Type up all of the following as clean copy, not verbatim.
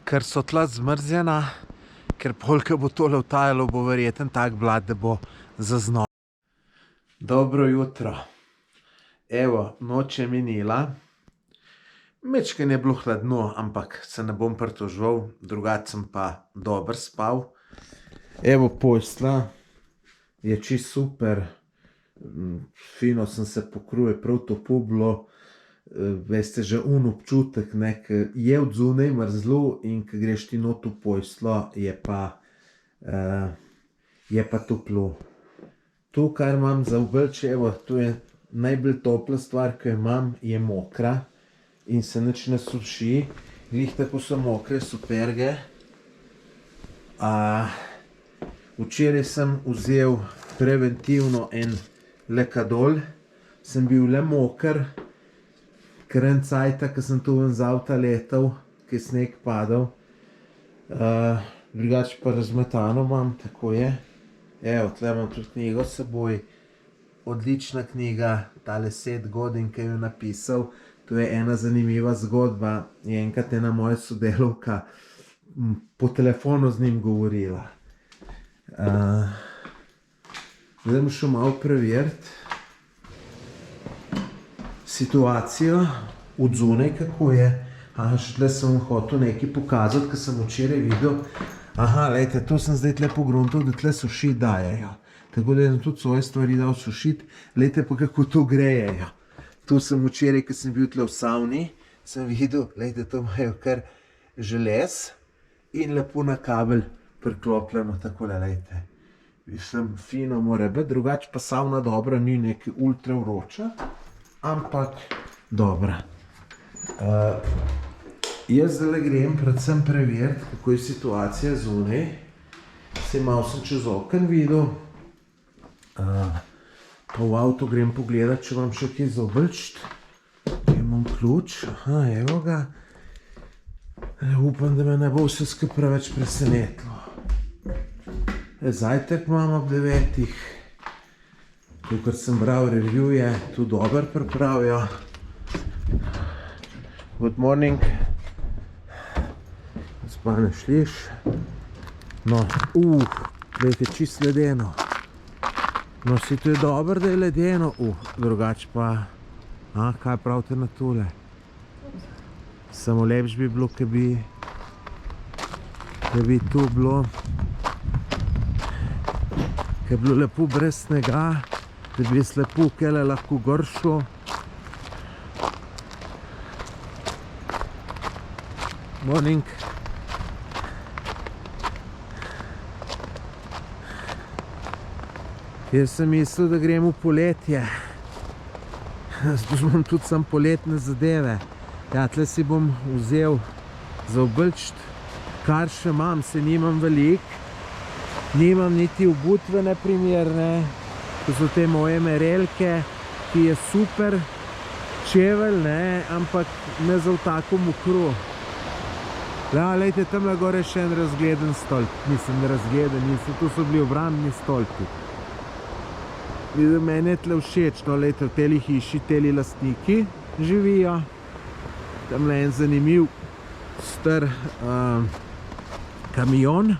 ker so tla zmrzjena, ker polka bo tole vtajalo, bo verjeten tak blad, da bo zaznal. Dobro jutro. Evo, noč je minila. Mečken je bilo hladno, ampak se ne bom pritoževal, drugače sem pa dobro spal. Evo, postelja je čisto super. Fino sem se pokril, prav topo bilo. Veste, že občutek, ne, ke je od zunaj mrzlo in ke greš ti not v posteljo, je pa toplo. To, kar imam za oblečje, evo, to je najbolj topla stvar, ki jo imam, je mokra in se nič ne suši. Glih tako so mokre superge. Včeraj sem vzel preventivno en lekadol. Sem bil le moker, ker en cajta, ke sem tu ven z avta letal, ke je sneg padal. Drugače pa razmetano imam, tako je. Evo, tle imam tudi knjigo s seboj. Odlična knjiga, tale Seth Godin, ki jo je napisal. To je ena zanimiva zgodba. Je enkrat ena moja sodelavka po telefonu z njim govorila. Zdaj bom šel malo preveriti situacijo od zunaj, kako je. Še tle sem hotel nekaj pokazati, ker sem včeraj videl. Lejte, to sem zdaj tle pogruntal, da tle sušiti dajejo. Tako da sem tudi svoje stvari dal sušiti. Lejte pa, kako to grejejo. Tu sem včeraj, ko sem bil tle v savni, sem videl, lejte, to imajo kar želez in lepo na kabel priklopljeno, takole, lejte. Mislim, fino mora biti, drugače pa savna dobra, ni nekaj ultra vroča, ampak dobra. Jaz zdaj grem predvsem preveriti, kako je situacija zunaj. Saj malo sem čez oken videl. Pa v avto grem pogledati, če imam še kaj za obleči. Imam ključ, evo ga. Upam, da me ne bo vse skupaj preveč presenetilo. Zajtrk imam ob 9. Kakor sem bral revije, tu dobro pripravijo. Good morning. Gospa ne šliš. No, glejte, čisto ledeno. No, si to je dobro, da je ledeno. Drugače pa, kaj pravite na tole? Samo lepš bi bilo, ke bi tu bilo, ke bi bilo lepo brez snega, da bi se lepo kele lahko gor šlo. Morning. Jaz sem mislil, da grem v poletje. Zato imam tudi sam poletne zadeve. Ja, tle si bom vzel za obleči, kar še imam, se nimam veliko. Nimam niti obutvene primerne, to so te moje merelke, ki je super čevelj, ne, ampak ne za v tako mokro. Ja, lejte, tamle gore še en razgleden stolp. Mislim, razgleden, to so bili obrambni stolpi. Vidim, meni je tle všeč, no, lejte, v teli hiši, teli lastniki živijo. Tamle en zanimiv star kamion.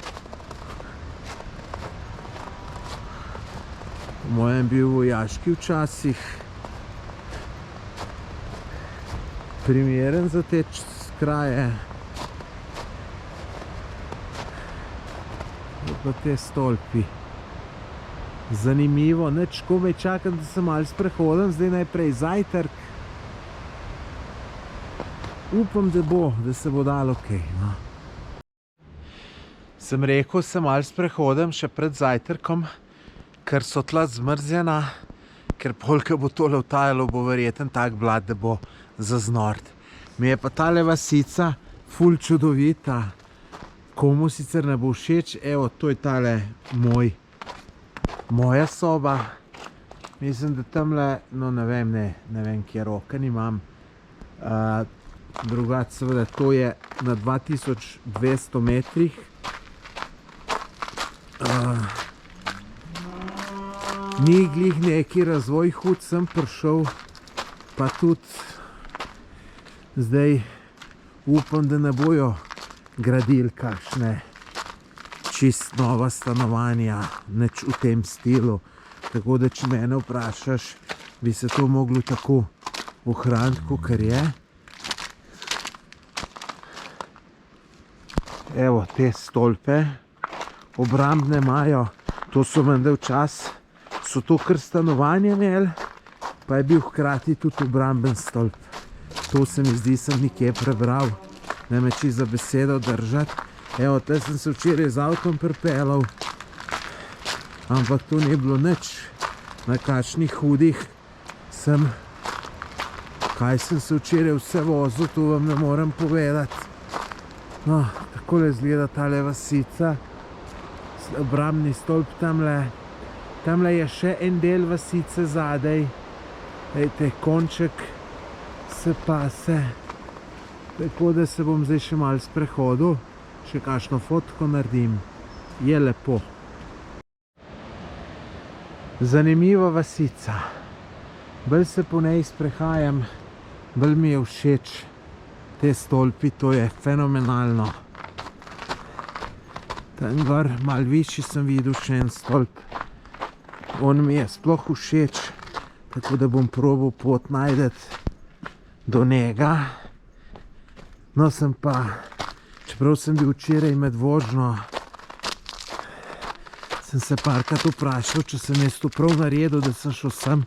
Po mojem bil vojaški včasih. Primeren za te kraje. Pa te stolpi. Zanimivo, nič komaj čakam, da se malo sprehodim, zdaj najprej zajtrk. Upam, da se bo dalo kaj, no. Sem rekel, se malo sprehodim še pred zajtrkom, ker so tla zmrzjena, ker polka bo tole vtajalo, bo verjeten tak blad, da bo zaznort. Mi je pa tale vasica ful čudovita. Komu sicer ne bo všeč, evo, to je tale moja soba. Mislim, da tamle, no ne vem, kje roken imam. Drugače, seveda, to je na 2200 metrih. Ni glih neki razvoj hud, sem prišel, pa tudi zdaj upam, da ne bojo gradili kakšne čist nova stanovanja, nič v tem stilu. Tako da, če mene vprašaš, bi se to moglo tako ohraniti, kakor je. Evo, te stolpe obrambne imajo, to so menda včasih, so to kar stanovanje imeli, pa je bil hkrati tudi obramben stolp. To se mi zdi, sem nekje prebral, ne me čisto za besedo držati. Evo, tle sem se včeraj z avtom pripeljal, ampak to ni bilo nič. Na kakšnih hudih sem, kaj sem se včeraj vse vozil, to vam ne morem povedati. No, takole izgleda tale vasica, obrambni stolp tamle. Tamle je še en del vasice zadej, ejte, konček se pase, tako da se bom zdaj še malo sprehodil, še kakšno fotko naredim, je lepo. Zanimiva vasica, bolj se po njej sprehajam, bolj mi je všeč. Te stolpi, to je fenomenalno. Tam gor, malo višji sem videl še en stolp. On mi je sploh všeč, tako da bom probal pot najdeti do njega. No, sem pa, čeprav sem bil včeraj med vožnjo, sem se parkrat vprašal, če sem jaz to prav naredil, da sem šel sem.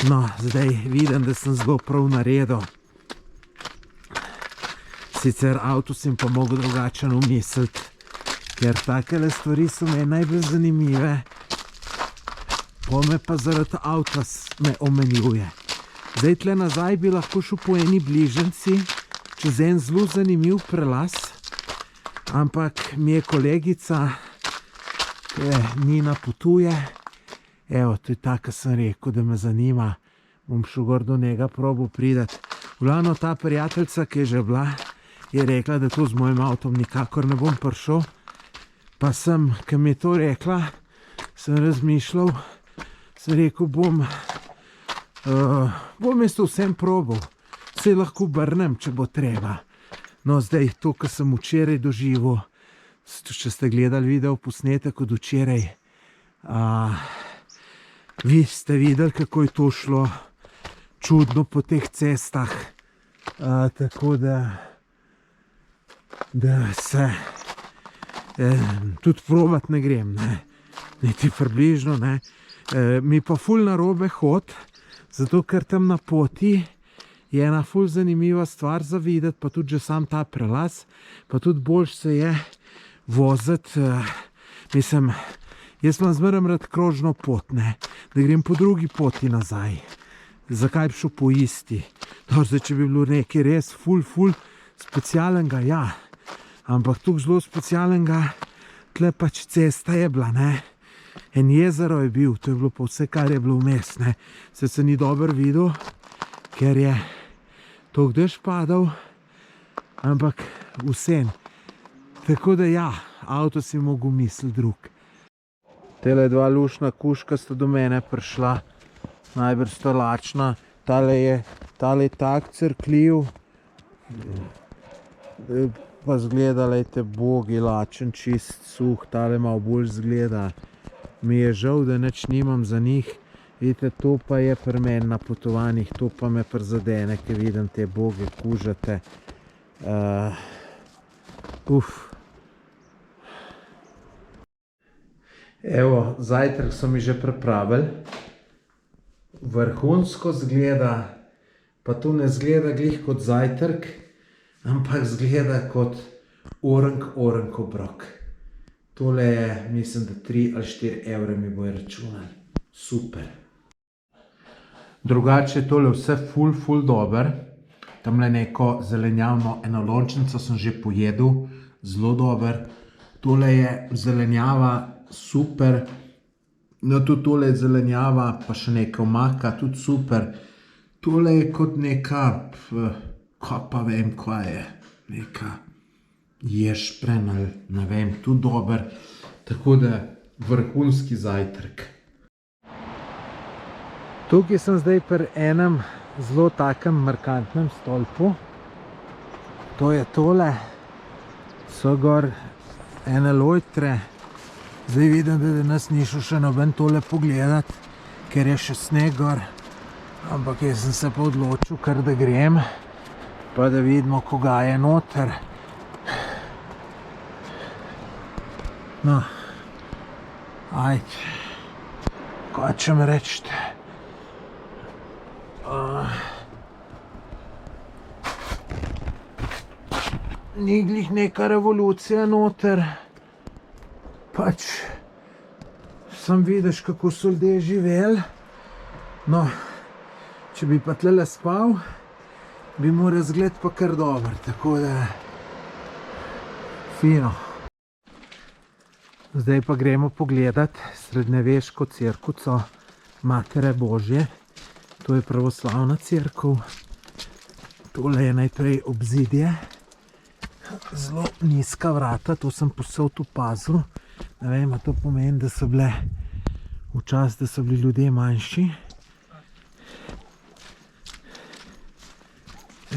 No, zdaj vidim, da sem zelo prav naredil. Sicer avto sem pa mogel drugače umisliti, ker takele stvari so me najbolj zanimive, pa me pa zaradi avta me omenjuje. Zdaj tle nazaj bi lahko šel po eni bližnjici, čez en zelo zanimiv prelaz, ampak mi je kolegica, Nina potuje, evo, to je tako, kar sem rekel, da me zanima, bom šel gor do njega probal pridati. Glavno ta prijateljica, ki je že bila, je rekla, da to z mojim avtom nikakor ne bom prišel. Pa sem, ko mi je to rekla, sem razmišljal, sem rekel, bom jaz to vsem probal. Se lahko obrnem, če bo treba. No, zdaj to, kar sem včeraj doživel, če ste gledali video posnetek od včeraj, vi ste videli, kako je to šlo čudno po teh cestah. Tako da se tudi probat ne grem, ne. Niti približno, ne. Mi pa ful narobe hod, zato ker tam na poti je ena ful zanimiva stvar za videti, pa tudi že sam ta prelaz, pa tudi boljš se je voziti, mislim, jaz imam zmeraj rad krožno pot, ne, da grem po drugi poti nazaj. Zakaj bi šel po isti? No, zdaj, če bi bilo nekaj res ful specialnega, ja, ampak tukaj zelo specialnega, tle pač cesta je bila, ne. En jezero je bil, to je bilo pa vse, kar je bilo vmes, ne. Se ni dobro videl, ker je toliko dež padal, ampak vsem. Tako da ja, avto si mogel misliti drug. Tele dva lušna kužka sta do mene prišla, najbrž sta lačna, tale je tak crkljiv, pa zgleda, lejte, bogi lačen, čist suh, tale malo bolj zgleda. Mi je žal, da nič nimam za njih. Vidite, to pa je pri meni na potovanjih, to pa me prizadene, ker vidim te boge kužate. Evo, zajtrk so mi že pripravili. Vrhunsko zgleda, pa to ne zgleda glih kot zajtrk, ampak zgleda kot orenk obrok. Tole je, mislim, da 3 ali 4 evre mi bojo računali. Super. Drugače je tole vse ful dober. Tamle neko zelenjavno enolončnico sem že pojedel, zelo dober. Tole je zelenjava super. No, tudi tole je zelenjava, pa še nekaj omaka, tudi super. Tole je kot neka, kaj pa vem, kaj je, neka ješprenj ali ne vem, tudi dober. Tako da vrhunski zajtrk. Tukaj sem zdaj pri enem zelo takem markantnem stolpu. To je tole. So gor ene lojtre. Zdaj vidim, da danes ni šel še noben tole pogledat, ker je še sneg gor. Ampak jaz sem se pa odločil, kar da grem, pa da vidimo, koga je noter. No, ajde, kaj čem reči? Ni glih neka revolucija noter, pač sem vidiš, kako so ljudje živeli. No, če bi pa tlele spal, bi mu razgled pa kar dober, tako da fino. Zdaj pa gremo pogledat srednjeveško cerkvico Matere Božje. To je pravoslavna cerkev. Tole je najprej obzidje. Zelo nizka vrata, to sem povsod opazil. Ne vem, a to pomeni, da so bile včasih, da so bili ljudje manjši.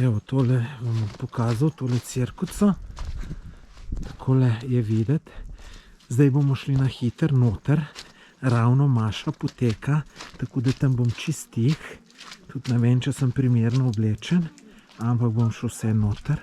Evo, tole vam bom pokazal, tole cerkvico. Takole je videti. Zdaj bomo šli na hiter noter. Ravno maša poteka, tako da tam bom čist tih. Tudi ne vem, če sem primerno oblečen, ampak bom šel vse noter.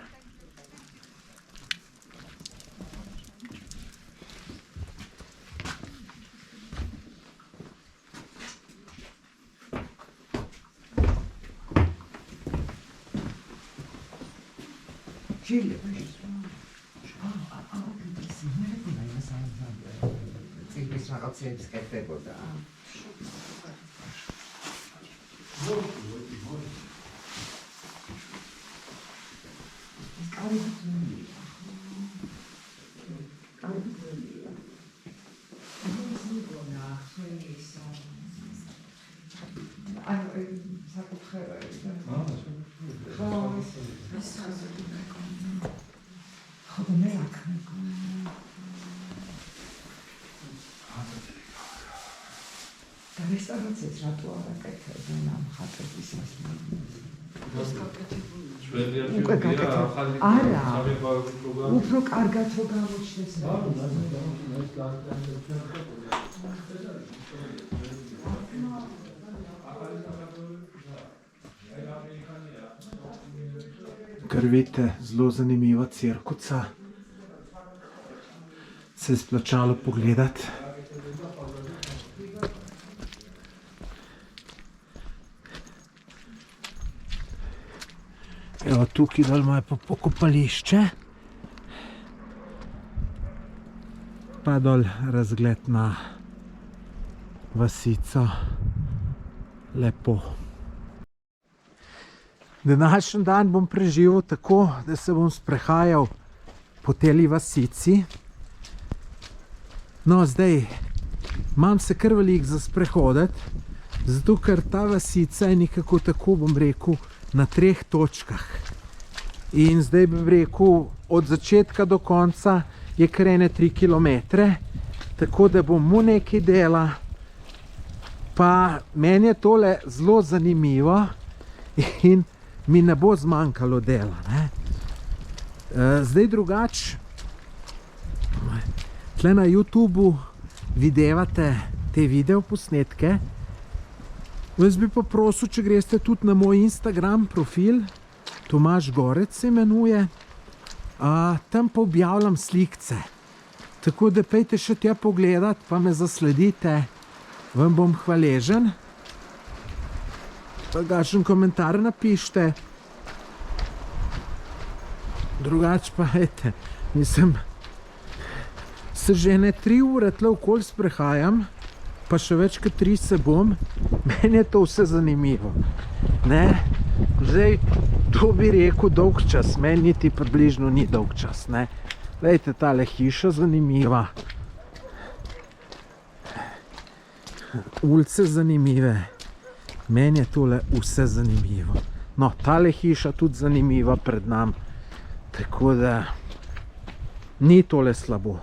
უფრო კარგად რო გამოჩნდეს. Kar vidite, zelo zanimiva cerkvica. Se je splačalo pogledati. Evo, tukaj dol imajo pa pokopališče. Pa dol razgled na vasico. Lepo. Današnji dan bom preživel tako, da se bom sprehajal po teli vasici. No, zdaj imam se kar veliko za sprehoditi, zato ker ta vasica je nekako tako, bom rekel, na 3 točkah. In zdaj bi rekel, od začetka do konca je kar 3 kilometre, tako da bom mu nekaj dela. Pa meni je tole zelo zanimivo in mi ne bo zmanjkalo dela, ne. Zdaj drugače, tle na YouTubeu videvate te videoposnetke. Jaz bi pa prosil, če greste tudi na moj Instagram profil, Tomaž Gorec se imenuje, tam pa objavljam slikce. Tako da pejte še tja pogledat, pa me zasledite, vam bom hvaležen. Pa kakšen komentar napište. Drugače pa, ejte, mislim, se že ne 3 ure tle okoli sprehajam, pa še več kot 3 se bom, meni je to vse zanimivo. Ne? Zdaj, to bi rekel dolg čas, meni niti približno ni dolg čas, ne? Glejte, tale hiša zanimiva. Ulice zanimive. Meni je tole vse zanimivo. No, tale hiša tudi zanimiva pred nam, tako da ni tole slabo.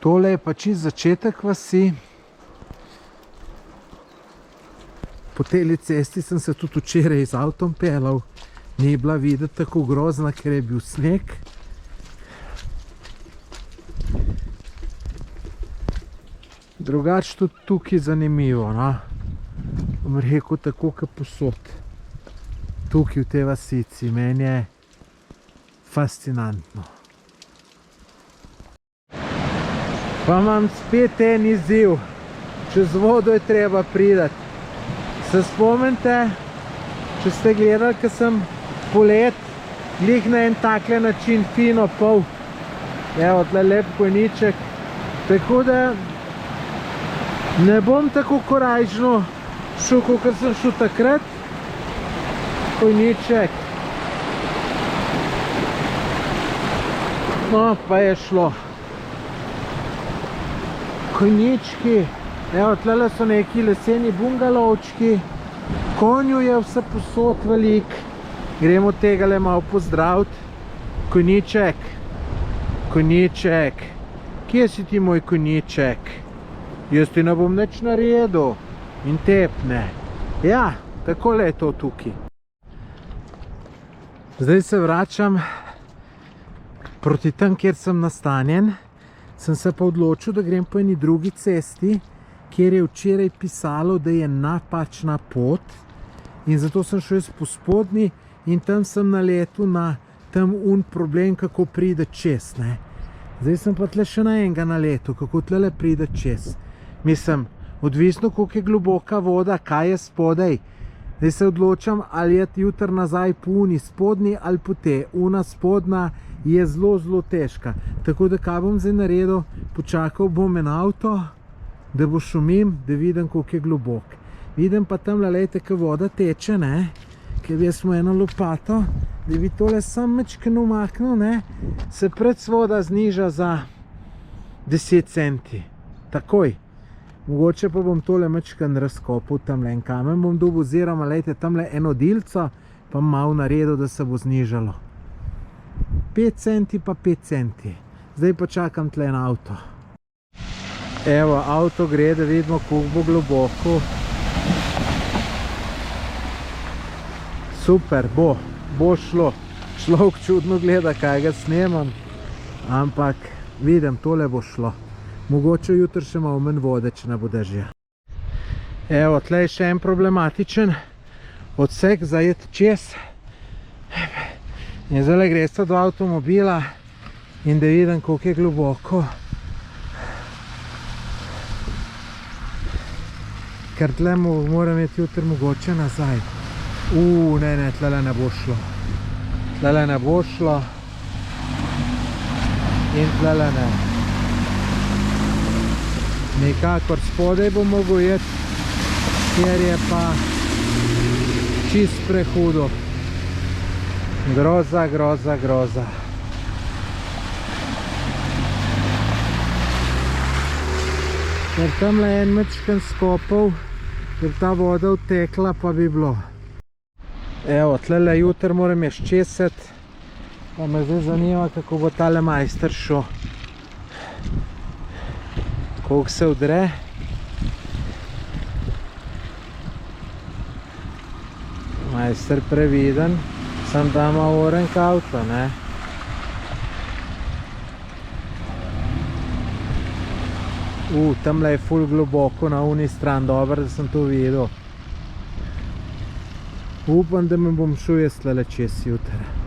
Tole je pa čist začetek vasi. Po teli cesti sem se tudi včeraj z avtom pelal. Ni bila videti tako grozna, ker je bil sneg. Drugače tudi tukaj zanimivo, no. Bom rekel tako, kot posod. Tukaj v tej vasici, meni je fascinantno. Pa imam spet en izziv. Čez vodo je treba priti. Se spomnite, če ste gledali, ko sem polet, glih na en takle način fino pol. Evo, tle lep konjiček. Tako da ne bom tako korajžno šel, kot sem šel takrat. Konjiček. No, pa je šlo. Konjički. Evo, tle so neki leseni bungalovčki. Konju je vse posod velik. Gremo tegale malo pozdraviti. Konjiček. Konjiček. Kje si ti, moj konjiček? Jaz ti ne bom nič naredil. In tepne. Ja, takole je to tukaj. Zdaj se vračam proti tam, kjer sem nastanjen. Sem se pa odločil, da grem po eni drugi cesti, kjer je včeraj pisalo, da je napačna pot. In zato sem šel po spodnji in tam sem naletel na tam problem, kako pride čez, ne. Zdaj sem pa tle še na enega naletel, kako tle pride čez. Mislim, odvisno, koliko je globoka voda, kaj je spodaj. Zdaj se odločam, ali je jutri nazaj po uni spodnji ali po te. Una spodnja je zelo, zelo težka. Tako da kaj bom zdaj naredil? Počakal bom en avto, da bo šumim, da vidim, koliko je globok. Vidim pa tam, lejte, ko voda teče, ne, ker jaz smo eno lopato, da bi tole sam mečkeno umaknil, ne, se pred voda zniža za 10 centi. Takoj. Mogoče pa bom tole mečken razkopal, tamle en kamen bom dobil, oziroma lejte, tamle eno dilco, pa malo naredil, da se bo znižalo. 5 centi pa 5 centi. Zdaj pa čakam tle en avto. Evo, avto gre, da vidimo, koliko bo globoko. Super, bo šlo. Človek čudno gleda, kaj ga snemam, ampak vidim, tole bo šlo. Mogoče jutri še malo manj vode, če ne bo dežja. Evo, tle je še en problematičen odsek za iti čez. In zdaj gre sta do avtomobila in da vidim, koliko je globoko. Ker tle moram iti jutri mogoče nazaj. Ne, tle ne bo šlo. Tle ne bo šlo. In tle ne. Nekakor spodaj bom mogel iti, kjer je pa čist prehudo. Groza, groza, groza. Ker tamle en mečken skopal, ker ta voda odtekla, pa bi bilo. Evo, tlele jutri moram još česati, pa me zdaj zanima, kako bo tale majster šel. Koliko se vdre. Majster previden, sem da ima orenk avto, ne. Tamle je ful globoko na uni stran, dobro, da sem to videl. Upam, da me bom šel jaz tlele čez jutri.